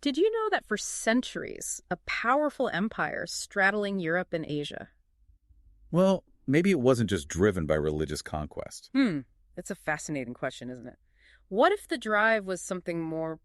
Did you know that for centuries, a powerful empire straddling Europe and Asia? Well, maybe it wasn't just driven by religious conquest. That's a fascinating question, isn't it? What if the drive was something more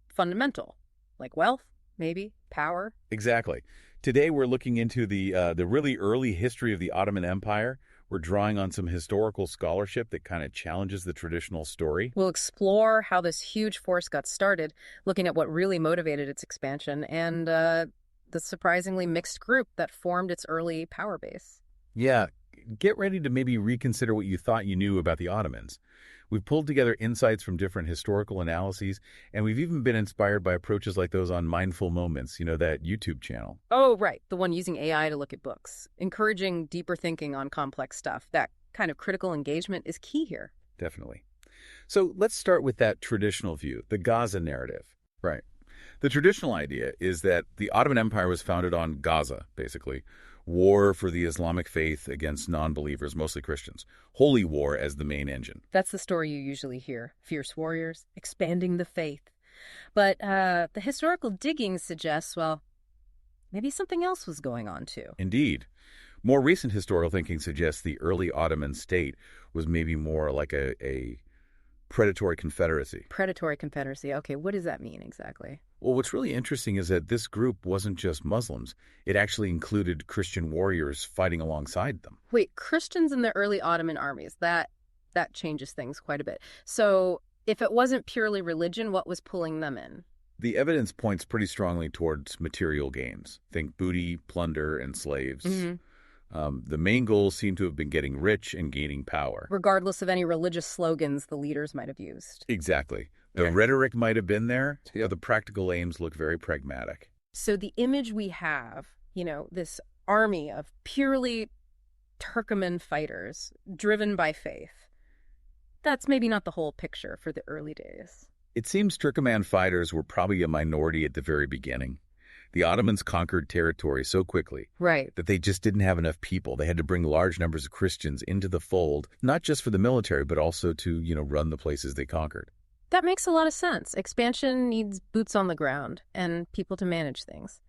fundamental, like wealth, maybe, power? Exactly. Today we're looking into the really early history of the Ottoman Empire. We're drawing on some historical scholarship that kind of challenges the traditional story. We'll explore how this huge force got started, looking at what really motivated its expansion, and the surprisingly mixed group that formed its early power base. Yeah, get ready to maybe reconsider what you thought you knew about the Ottomans. We've pulled together insights from different historical analyses, and we've even been inspired by approaches like those on Mindful Moments, that YouTube channel. Oh, right, the one using AI to look at books, encouraging deeper thinking on complex stuff. That kind of critical engagement is key here. Definitely. So let's start with that traditional view, the Gaza narrative. Right. The traditional idea is that the Ottoman Empire was founded on Gaza, basically. War for the Islamic faith against non-believers, mostly Christians. Holy war as the main engine. That's the story you usually hear. Fierce warriors, expanding the faith. But the historical digging suggests, well, maybe something else was going on too. Indeed. More recent historical thinking suggests the early Ottoman state was maybe more like a predatory confederacy. Predatory confederacy. Okay, what does that mean exactly? Well, what's really interesting is that this group wasn't just Muslims. It actually included Christian warriors fighting alongside them. Wait, Christians in the early Ottoman armies. That changes things quite a bit. So if it wasn't purely religion, what was pulling them in? The evidence points pretty strongly towards material gains. Think booty, plunder, and slaves. The main goals seem to have been getting rich and gaining power. Regardless of any religious slogans the leaders might have used. Exactly. The rhetoric might have been there, but the practical aims look very pragmatic. So the image we have, this army of purely Turkoman fighters driven by faith, that's maybe not the whole picture for the early days. It seems Turkoman fighters were probably a minority at the very beginning. The Ottomans conquered territory so quickly that they just didn't have enough people. They had to bring large numbers of Christians into the fold, not just for the military, but also to, run the places they conquered. That makes a lot of sense. Expansion needs boots on the ground and people to manage things.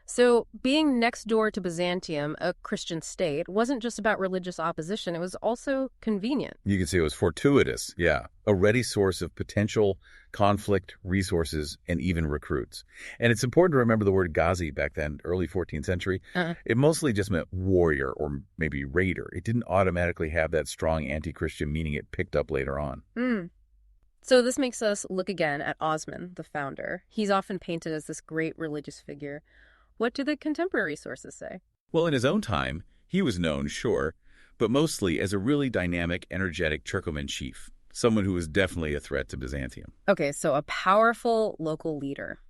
So being next door to Byzantium, a Christian state, wasn't just about religious opposition. It was also convenient. You can say it was fortuitous, yeah. A ready source of potential conflict, resources, and even recruits. And it's important to remember the word Ghazi back then, early 14th century. It mostly just meant warrior or maybe raider. It didn't automatically have that strong anti-Christian meaning it picked up later on. So this makes us look again at Osman, the founder. He's often painted as this great religious figure. What do the contemporary sources say? Well, in his own time, he was known, sure, but mostly as a really dynamic, energetic Turkoman chief, someone who was definitely a threat to Byzantium. Okay, so a powerful local leader.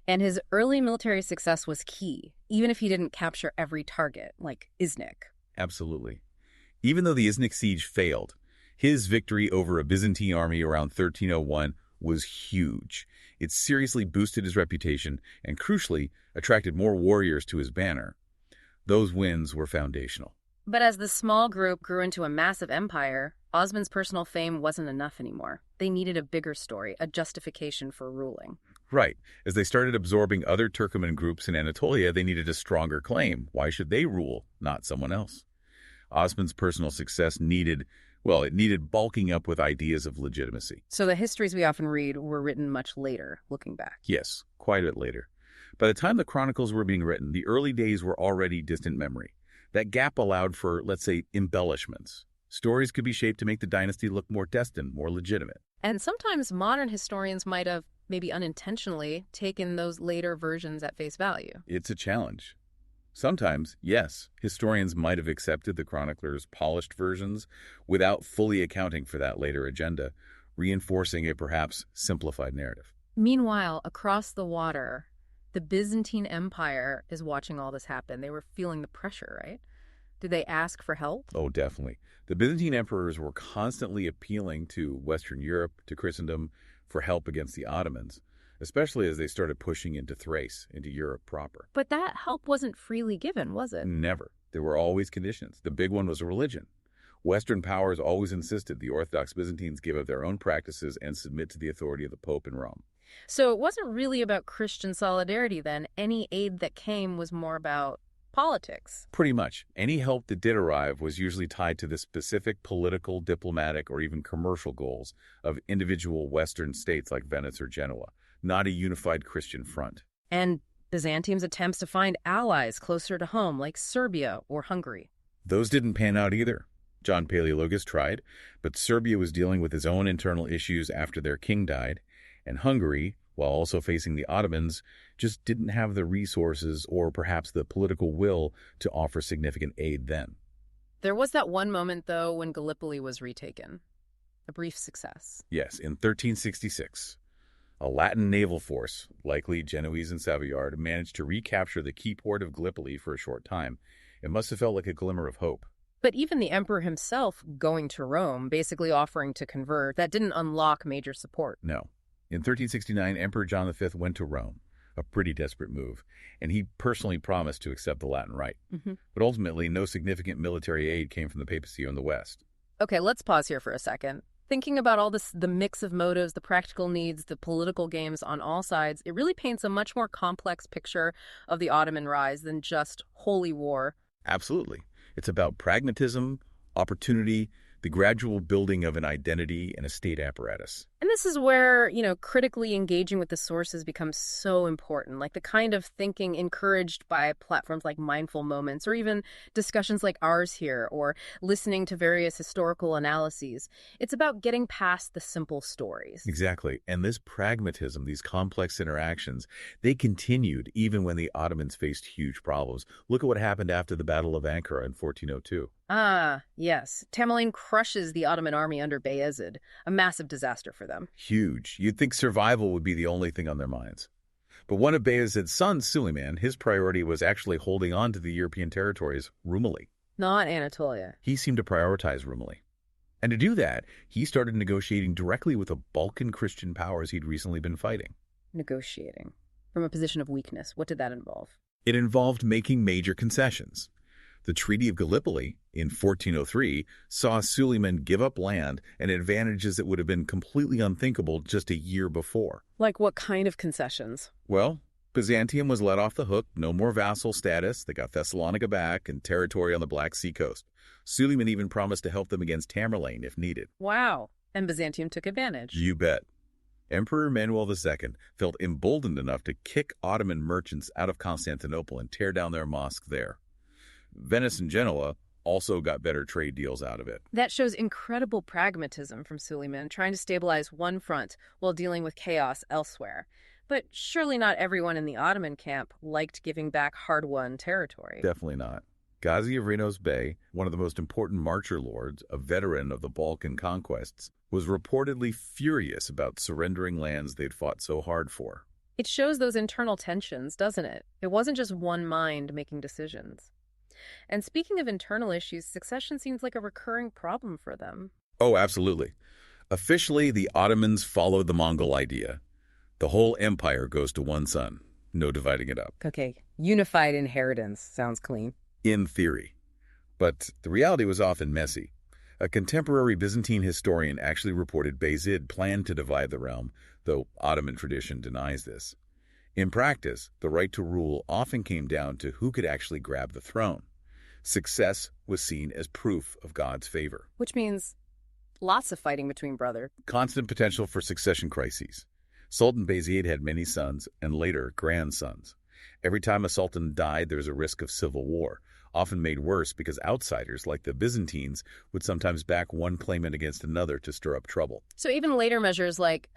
And his early military success was key, even if he didn't capture every target, like Iznik. Absolutely. Even though the Iznik siege failed, his victory over a Byzantine army around 1301 was huge. It seriously boosted his reputation and, crucially, attracted more warriors to his banner. Those wins were foundational. But as the small group grew into a massive empire, Osman's personal fame wasn't enough anymore. They needed a bigger story, a justification for ruling. Right. As they started absorbing other Turkoman groups in Anatolia, they needed a stronger claim. Why should they rule, not someone else? Osman's personal success needed bulking up with ideas of legitimacy. So the histories we often read were written much later, looking back. Yes, quite a bit later. By the time the chronicles were being written, the early days were already distant memory. That gap allowed for, let's say, embellishments. Stories could be shaped to make the dynasty look more destined, more legitimate. And sometimes modern historians might have, maybe unintentionally, taken those later versions at face value. It's a challenge. Sometimes, yes, historians might have accepted the chronicler's polished versions without fully accounting for that later agenda, reinforcing a perhaps simplified narrative. Meanwhile, across the water, the Byzantine Empire is watching all this happen. They were feeling the pressure, right? Did they ask for help? Oh, definitely. The Byzantine emperors were constantly appealing to Western Europe, to Christendom, for help against the Ottomans, especially as they started pushing into Thrace, into Europe proper. But that help wasn't freely given, was it? Never. There were always conditions. The big one was religion. Western powers always insisted the Orthodox Byzantines give up their own practices and submit to the authority of the Pope in Rome. So it wasn't really about Christian solidarity then. Any aid that came was more about politics. Pretty much. Any help that did arrive was usually tied to the specific political, diplomatic, or even commercial goals of individual Western states like Venice or Genoa, not a unified Christian front. And Byzantium's attempts to find allies closer to home, like Serbia or Hungary. Those didn't pan out either. John Paleologus tried, but Serbia was dealing with its own internal issues after their king died, and Hungary, while also facing the Ottomans, just didn't have the resources or perhaps the political will to offer significant aid then. There was that one moment, though, when Gallipoli was retaken. A brief success. Yes, in 1366, a Latin naval force, likely Genoese and Savoyard, managed to recapture the key port of Gallipoli for a short time. It must have felt like a glimmer of hope. But even the emperor himself going to Rome, basically offering to convert, that didn't unlock major support. No. In 1369, Emperor John V went to Rome, a pretty desperate move, and he personally promised to accept the Latin Rite. But ultimately, no significant military aid came from the papacy in the West. Okay, let's pause here for a second. Thinking about all this, the mix of motives, the practical needs, the political games on all sides, it really paints a much more complex picture of the Ottoman rise than just holy war. Absolutely. It's about pragmatism, opportunity, the gradual building of an identity and a state apparatus. And this is where, critically engaging with the sources becomes so important, like the kind of thinking encouraged by platforms like Mindful Moments, or even discussions like ours here, or listening to various historical analyses. It's about getting past the simple stories. Exactly. And this pragmatism, these complex interactions, they continued even when the Ottomans faced huge problems. Look at what happened after the Battle of Ankara in 1402. Ah, yes. Tamerlane crushes the Ottoman army under Bayezid, a massive disaster for them. Huge. You'd think survival would be the only thing on their minds. But one of Bayezid's sons, Suleiman, his priority was actually holding on to the European territories, Rumeli. Not Anatolia. He seemed to prioritize Rumeli. And to do that, he started negotiating directly with the Balkan Christian powers he'd recently been fighting. Negotiating. From a position of weakness. What did that involve? It involved making major concessions. The Treaty of Gallipoli in 1403 saw Suleiman give up land and advantages that would have been completely unthinkable just a year before. Like what kind of concessions? Well, Byzantium was let off the hook, no more vassal status. They got Thessalonica back and territory on the Black Sea coast. Suleiman even promised to help them against Tamerlane if needed. Wow. And Byzantium took advantage. You bet. Emperor Manuel II felt emboldened enough to kick Ottoman merchants out of Constantinople and tear down their mosque there. Venice and Genoa also got better trade deals out of it. That shows incredible pragmatism from Suleiman, trying to stabilize one front while dealing with chaos elsewhere. But surely not everyone in the Ottoman camp liked giving back hard-won territory. Definitely not. Ghazi of Renos Bey, one of the most important marcher lords, a veteran of the Balkan conquests, was reportedly furious about surrendering lands they'd fought so hard for. It shows those internal tensions, doesn't it? It wasn't just one mind making decisions. And speaking of internal issues, succession seems like a recurring problem for them. Oh, absolutely. Officially, the Ottomans followed the Mongol idea. The whole empire goes to one son. No dividing it up. Okay, unified inheritance. Sounds clean. In theory. But the reality was often messy. A contemporary Byzantine historian actually reported Bayezid planned to divide the realm, though Ottoman tradition denies this. In practice, the right to rule often came down to who could actually grab the throne. Success was seen as proof of God's favor. Which means lots of fighting between brothers. Constant potential for succession crises. Sultan Bayezid had many sons and later grandsons. Every time a sultan died, there was a risk of civil war, often made worse because outsiders like the Byzantines would sometimes back one claimant against another to stir up trouble. So even later measures like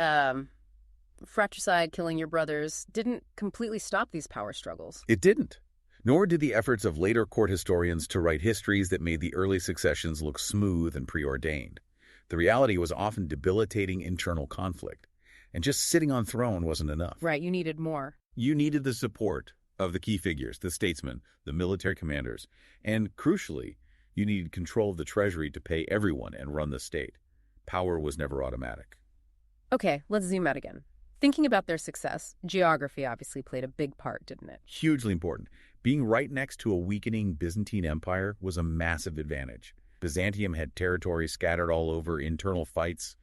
fratricide, killing your brothers, didn't completely stop these power struggles. It didn't. Nor did the efforts of later court historians to write histories that made the early successions look smooth and preordained. The reality was often debilitating internal conflict, and just sitting on throne wasn't enough. Right, you needed more. You needed the support of the key figures, the statesmen, the military commanders, and crucially, you needed control of the treasury to pay everyone and run the state. Power was never automatic. Okay, let's zoom out again. Thinking about their success, geography obviously played a big part, didn't it? Hugely important. Being right next to a weakening Byzantine empire was a massive advantage. Byzantium had territory scattered all over, internal fights.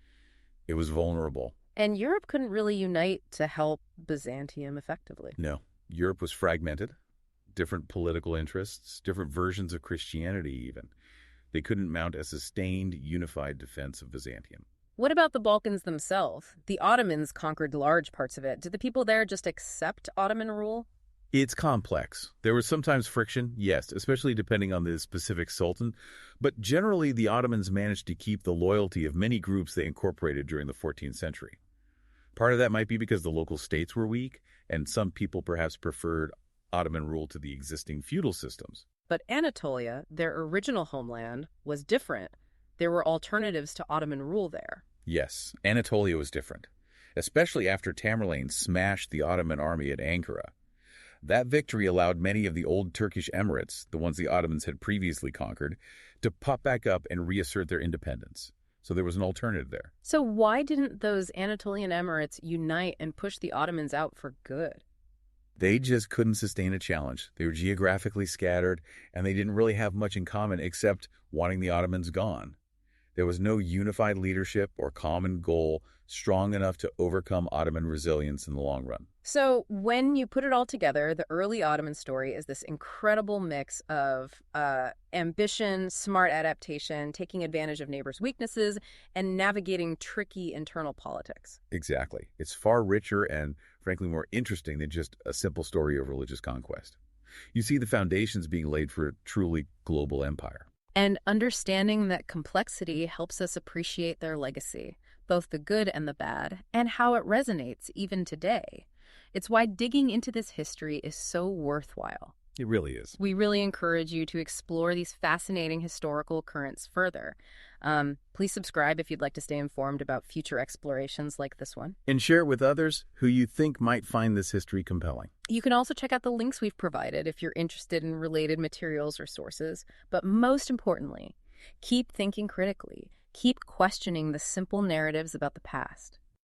It was vulnerable. And Europe couldn't really unite to help Byzantium effectively. No, Europe was fragmented, different political interests, different versions of Christianity even. They couldn't mount a sustained, unified defense of Byzantium. What about the Balkans themselves? The Ottomans conquered large parts of it. Did the people there just accept Ottoman rule? It's complex. There was sometimes friction, yes, especially depending on the specific sultan, but generally the Ottomans managed to keep the loyalty of many groups they incorporated during the 14th century. Part of that might be because the local states were weak, and some people perhaps preferred Ottoman rule to the existing feudal systems. But Anatolia, their original homeland, was different. There were alternatives to Ottoman rule there. Yes, Anatolia was different, especially after Tamerlane smashed the Ottoman army at Ankara. That victory allowed many of the old Turkish emirates, the ones the Ottomans had previously conquered, to pop back up and reassert their independence. So there was an alternative there. So why didn't those Anatolian emirates unite and push the Ottomans out for good? They just couldn't sustain a challenge. They were geographically scattered, and they didn't really have much in common except wanting the Ottomans gone. There was no unified leadership or common goal strong enough to overcome Ottoman resilience in the long run. So when you put it all together, the early Ottoman story is this incredible mix of ambition, smart adaptation, taking advantage of neighbors' weaknesses, and navigating tricky internal politics. Exactly. It's far richer and, frankly, more interesting than just a simple story of religious conquest. You see the foundations being laid for a truly global empire. And understanding that complexity helps us appreciate their legacy, both the good and the bad, and how it resonates even today. It's why digging into this history is so worthwhile. It really is. We really encourage you to explore these fascinating historical currents further. Please subscribe if you'd like to stay informed about future explorations like this one. And share it with others who you think might find this history compelling. You can also check out the links we've provided if you're interested in related materials or sources. But most importantly, keep thinking critically. Keep questioning the simple narratives about the past.